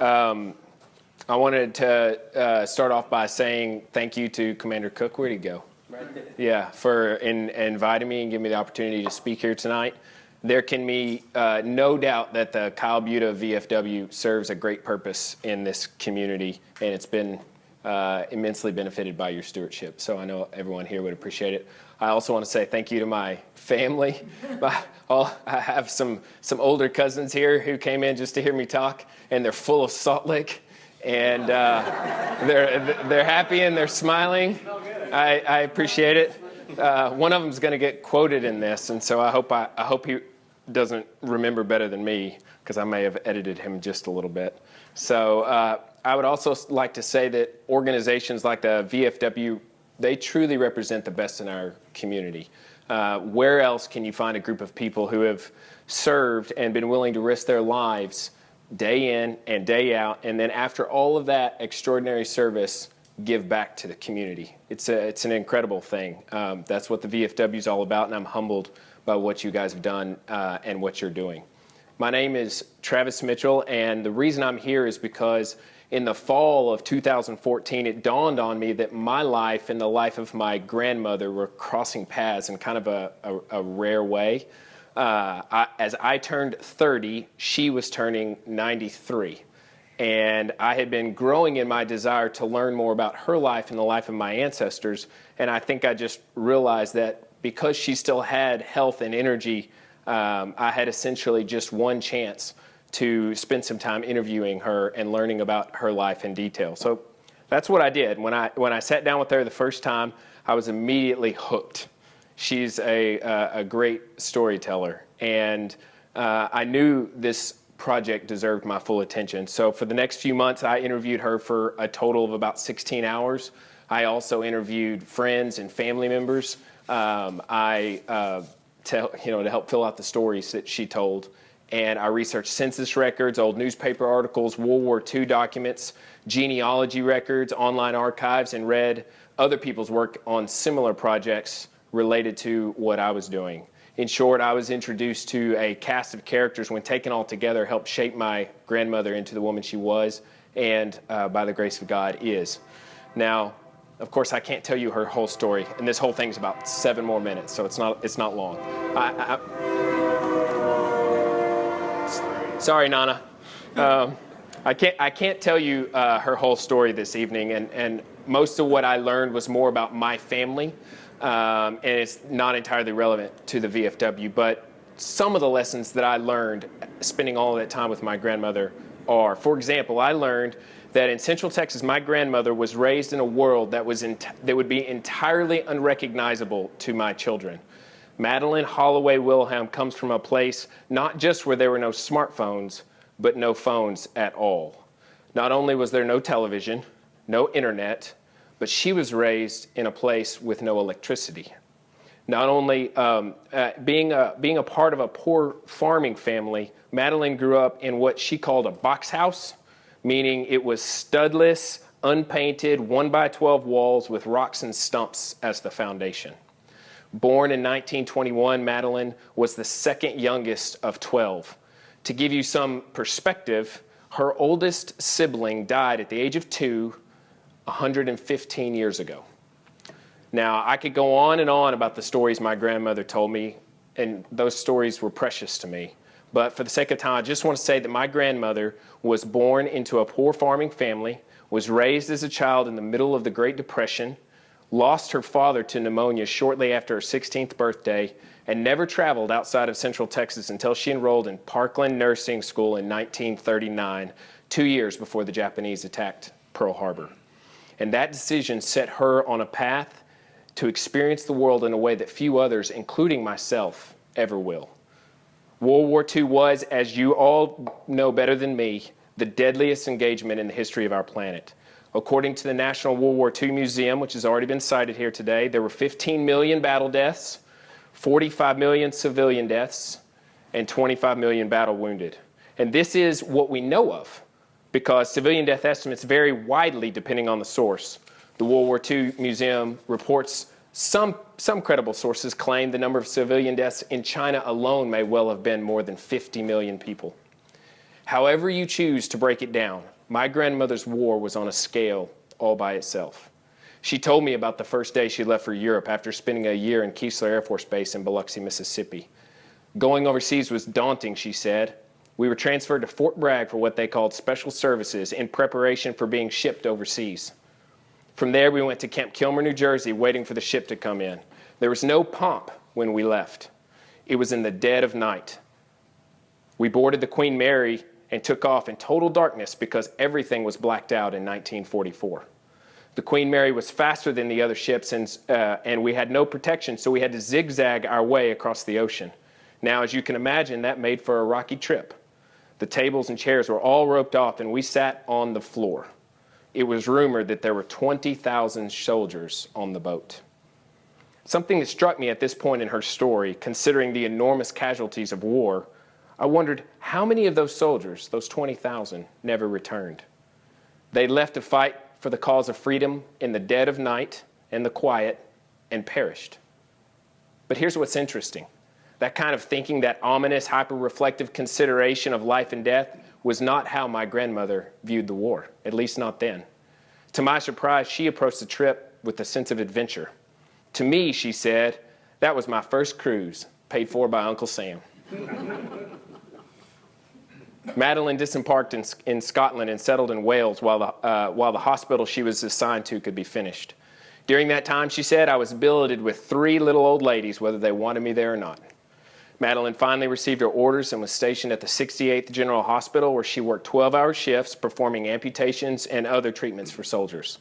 I wanted to start off by saying thank you to Commander Cook. Where'd he go? Right there. Yeah, for inviting me and giving me the opportunity to speak here tonight. There can be no doubt that the Kyle Buda VFW serves a great purpose in this community, and it's been immensely benefited by your stewardship. So I know everyone here would appreciate it. I also want to say thank you to my family. I have some older cousins here who came in just to hear me talk, and they're full of Salt Lick, and they're happy and they're smiling. I appreciate it. One of them is going to get quoted in this, and so I hope he doesn't remember better than me, because I may have edited him just a little bit. So I would also like to say that organizations like the VFW, they truly represent the best in our community. Where else can you find a group of people who have served and been willing to risk their lives day in and day out, and then after all of that extraordinary service, give back to the community? It's an incredible thing. That's what the VFW is all about, and I'm humbled by what you guys have done and what you're doing. My name is Travis Mitchell, and the reason I'm here is because in the fall of 2014, it dawned on me that my life and the life of my grandmother were crossing paths in kind of a rare way. As I turned 30, she was turning 93. And I had been growing in my desire to learn more about her life and the life of my ancestors. And I think I just realized that because she still had health and energy, I had essentially just one chance to spend some time interviewing her and learning about her life in detail. So that's what I did. When I sat down with her the first time, I was immediately hooked. She's a great storyteller, and I knew this project deserved my full attention. So for the next few months, I interviewed her for a total of about 16 hours. I also interviewed friends and family members to help fill out the stories that she told. And I researched census records, old newspaper articles, World War II documents, genealogy records, online archives, and read other people's work on similar projects related to what I was doing. In short, I was introduced to a cast of characters when taken all together helped shape my grandmother into the woman she was and, by the grace of God, is. Now, of course, I can't tell you her whole story, and this whole thing's about 7 more minutes, so it's not long. Sorry, Nana. I can't tell you her whole story this evening, and most of what I learned was more about my family, and it's not entirely relevant to the VFW, but some of the lessons that I learned spending all of that time with my grandmother are, for example, I learned that in Central Texas, my grandmother was raised in a world that would be entirely unrecognizable to my children. Madeline Holloway Wilhelm comes from a place not just where there were no smartphones, but no phones at all. Not only was there no television, no internet, but she was raised in a place with no electricity. Not only being a part of a poor farming family, Madeline grew up in what she called a box house, meaning it was studless, unpainted, 1x12 walls with rocks and stumps as the foundation. Born in 1921, Madeline was the second youngest of 12. To give you some perspective, her oldest sibling died at the age of 2, 115 years ago. Now, I could go on and on about the stories my grandmother told me, and those stories were precious to me. But for the sake of time, I just want to say that my grandmother was born into a poor farming family, was raised as a child in the middle of the Great Depression, lost her father to pneumonia shortly after her 16th birthday, and never traveled outside of Central Texas until she enrolled in Parkland Nursing School in 1939, 2 years before the Japanese attacked Pearl Harbor. And that decision set her on a path to experience the world in a way that few others, including myself, ever will. World War II was, as you all know better than me, the deadliest engagement in the history of our planet. According to the National World War II Museum, which has already been cited here today, there were 15 million battle deaths, 45 million civilian deaths, and 25 million battle wounded. And this is what we know of, because civilian death estimates vary widely depending on the source. The World War II Museum reports some credible sources claim the number of civilian deaths in China alone may well have been more than 50 million people. However you choose to break it down, my grandmother's war was on a scale all by itself. She told me about the first day she left for Europe after spending a year in Keesler Air Force Base in Biloxi, Mississippi. Going overseas was daunting, she said. We were transferred to Fort Bragg for what they called special services in preparation for being shipped overseas. From there, we went to Camp Kilmer, New Jersey, waiting for the ship to come in. There was no pomp when we left. It was in the dead of night. We boarded the Queen Mary and took off in total darkness because everything was blacked out in 1944. The Queen Mary was faster than the other ships, and we had no protection, so we had to zigzag our way across the ocean. Now, as you can imagine, that made for a rocky trip. The tables and chairs were all roped off, and we sat on the floor. It was rumored that there were 20,000 soldiers on the boat. Something that struck me at this point in her story, considering the enormous casualties of war, I wondered how many of those soldiers, those 20,000, never returned. They left to fight for the cause of freedom in the dead of night and the quiet and perished. But here's what's interesting. That kind of thinking, that ominous, hyper-reflective consideration of life and death was not how my grandmother viewed the war, at least not then. To my surprise, she approached the trip with a sense of adventure. To me, she said, that was my first cruise, paid for by Uncle Sam. Madeline disembarked in Scotland and settled in Wales while the hospital she was assigned to could be finished. During that time, she said, I was billeted with 3 little old ladies, whether they wanted me there or not. Madeline finally received her orders and was stationed at the 68th General Hospital, where she worked 12-hour shifts performing amputations and other treatments for soldiers.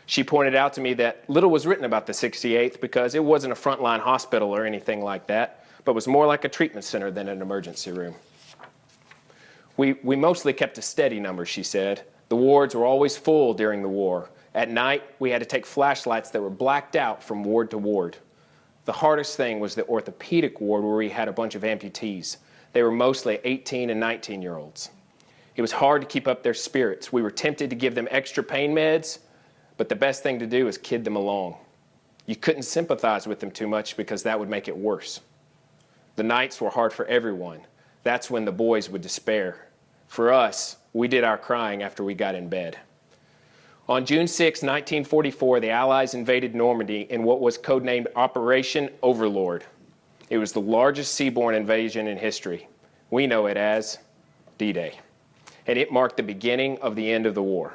She pointed out to me that little was written about the 68th because it wasn't a frontline hospital or anything like that, but was more like a treatment center than an emergency room. We mostly kept a steady number, she said. The wards were always full during the war. At night, we had to take flashlights that were blacked out from ward to ward. The hardest thing was the orthopedic ward, where we had a bunch of amputees. They were mostly 18 and 19-year-olds. It was hard to keep up their spirits. We were tempted to give them extra pain meds, but the best thing to do was kid them along. You couldn't sympathize with them too much because that would make it worse. The nights were hard for everyone. That's when the boys would despair. For us, we did our crying after we got in bed. On June 6, 1944, the Allies invaded Normandy in what was codenamed Operation Overlord. It was the largest seaborne invasion in history. We know it as D-Day. And it marked the beginning of the end of the war.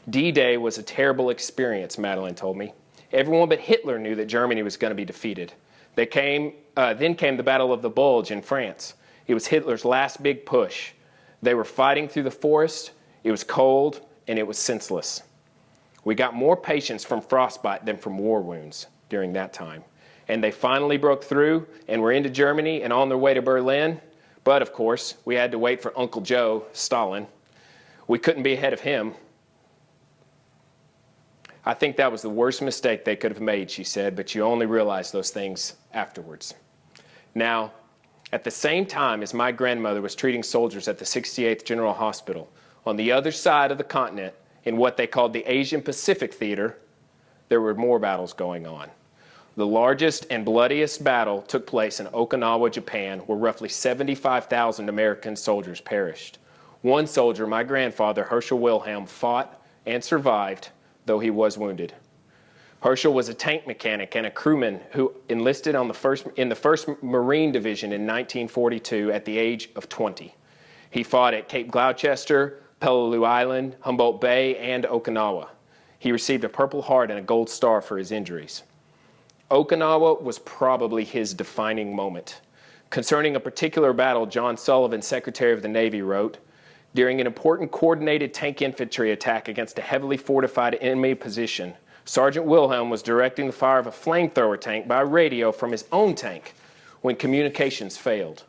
D-Day was a terrible experience, Madeline told me. Everyone but Hitler knew that Germany was going to be defeated. Then came the Battle of the Bulge in France. It was Hitler's last big push. They were fighting through the forest. It was cold, and it was senseless. We got more patients from frostbite than from war wounds during that time. And they finally broke through and were into Germany and on their way to Berlin. But, of course, we had to wait for Uncle Joe, Stalin. We couldn't be ahead of him. I think that was the worst mistake they could have made, she said, but you only realize those things afterwards. Now, at the same time as my grandmother was treating soldiers at the 68th General Hospital, on the other side of the continent, in what they called the Asian Pacific Theater, there were more battles going on. The largest and bloodiest battle took place in Okinawa, Japan, where roughly 75,000 American soldiers perished. One soldier, my grandfather, Herschel Wilhelm, fought and survived, though he was wounded. Herschel was a tank mechanic and a crewman who enlisted in the 1st Marine Division in 1942 at the age of 20. He fought at Cape Gloucester, Peleliu Island, Humboldt Bay, and Okinawa. He received a Purple Heart and a Gold Star for his injuries. Okinawa was probably his defining moment. Concerning a particular battle, John Sullivan, Secretary of the Navy, wrote, "During an important coordinated tank infantry attack against a heavily fortified enemy position, Sergeant Wilhelm was directing the fire of a flamethrower tank by radio from his own tank when communications failed.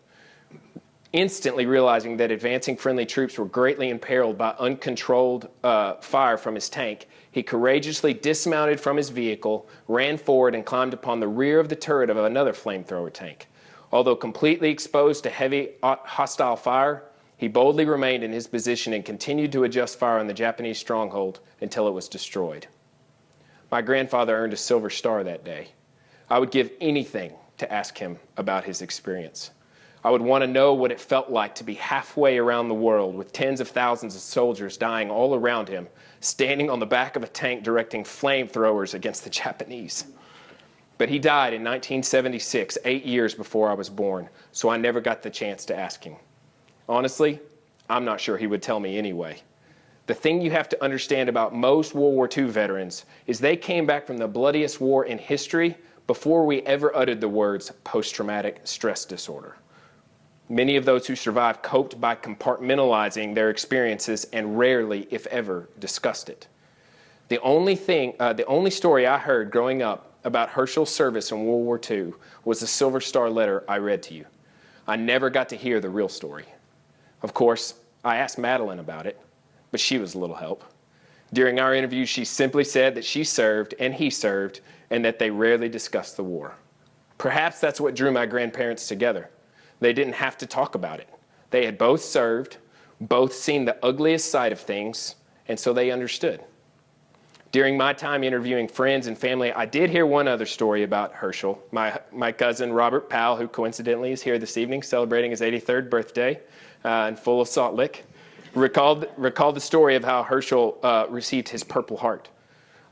Instantly realizing that advancing friendly troops were greatly imperiled by uncontrolled fire from his tank, he courageously dismounted from his vehicle, ran forward, and climbed upon the rear of the turret of another flamethrower tank. Although completely exposed to heavy hostile fire, he boldly remained in his position and continued to adjust fire on the Japanese stronghold until it was destroyed." My grandfather earned a Silver Star that day. I would give anything to ask him about his experience. I would want to know what it felt like to be halfway around the world with tens of thousands of soldiers dying all around him, standing on the back of a tank directing flamethrowers against the Japanese. But he died in 1976, 8 years before I was born, so I never got the chance to ask him. Honestly, I'm not sure he would tell me anyway. The thing you have to understand about most World War II veterans is they came back from the bloodiest war in history before we ever uttered the words post-traumatic stress disorder. Many of those who survived coped by compartmentalizing their experiences and rarely, if ever, discussed it. The only story I heard growing up about Herschel's service in World War II was the Silver Star letter I read to you. I never got to hear the real story. Of course, I asked Madeline about it, but she was little help. During our interview, she simply said that she served and he served and that they rarely discussed the war. Perhaps that's what drew my grandparents together. They didn't have to talk about it. They had both served, both seen the ugliest side of things, and so they understood. During my time interviewing friends and family, I did hear one other story about Herschel. My cousin, Robert Powell, who coincidentally is here this evening celebrating his 83rd birthday and full of Salt Lick, recalled the story of how Herschel received his Purple Heart.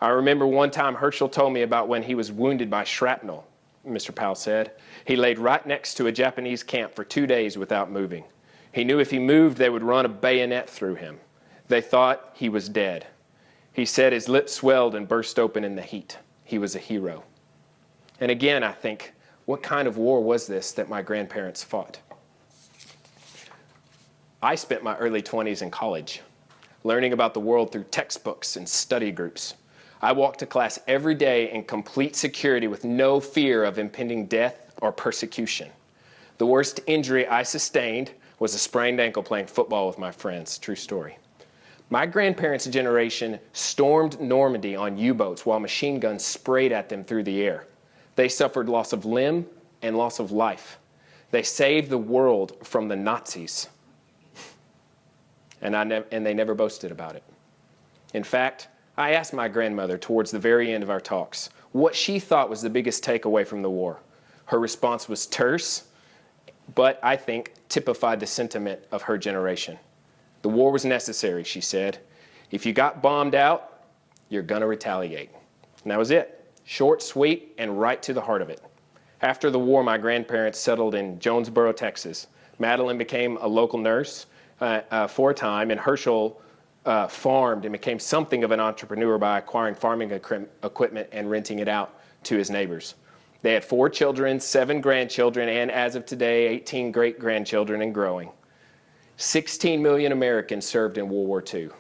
I remember one time Herschel told me about when he was wounded by shrapnel. Mr. Powell said. He laid right next to a Japanese camp for 2 days without moving. He knew if he moved, they would run a bayonet through him. They thought he was dead. He said his lips swelled and burst open in the heat. He was a hero. And again, I think, what kind of war was this that my grandparents fought? I spent my early 20s in college, learning about the world through textbooks and study groups. I walked to class every day in complete security with no fear of impending death or persecution. The worst injury I sustained was a sprained ankle playing football with my friends. True story. My grandparents' generation stormed Normandy on U-boats while machine guns sprayed at them through the air. They suffered loss of limb and loss of life. They saved the world from the Nazis. And they never boasted about it. In fact, I asked my grandmother towards the very end of our talks what she thought was the biggest takeaway from the war. Her response was terse, but I think typified the sentiment of her generation. The war was necessary, she said. If you got bombed out, you're gonna retaliate. And that was it. Short, sweet, and right to the heart of it. After the war, my grandparents settled in Jonesboro, Texas. Madeline became a local nurse for a time, and Herschel farmed and became something of an entrepreneur by acquiring farming equipment and renting it out to his neighbors. They had 4 children, 7 grandchildren, and as of today, 18 great-grandchildren and growing. 16 million Americans served in World War II.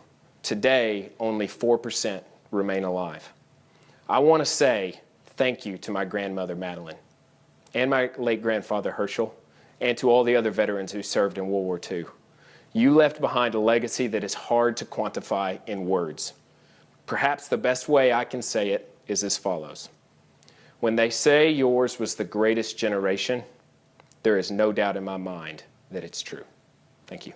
Today, only 4% remain alive. I want to say thank you to my grandmother, Madeline, and my late grandfather, Herschel, and to all the other veterans who served in World War II. You left behind a legacy that is hard to quantify in words. Perhaps the best way I can say it is as follows. When they say yours was the greatest generation, there is no doubt in my mind that it's true. Thank you.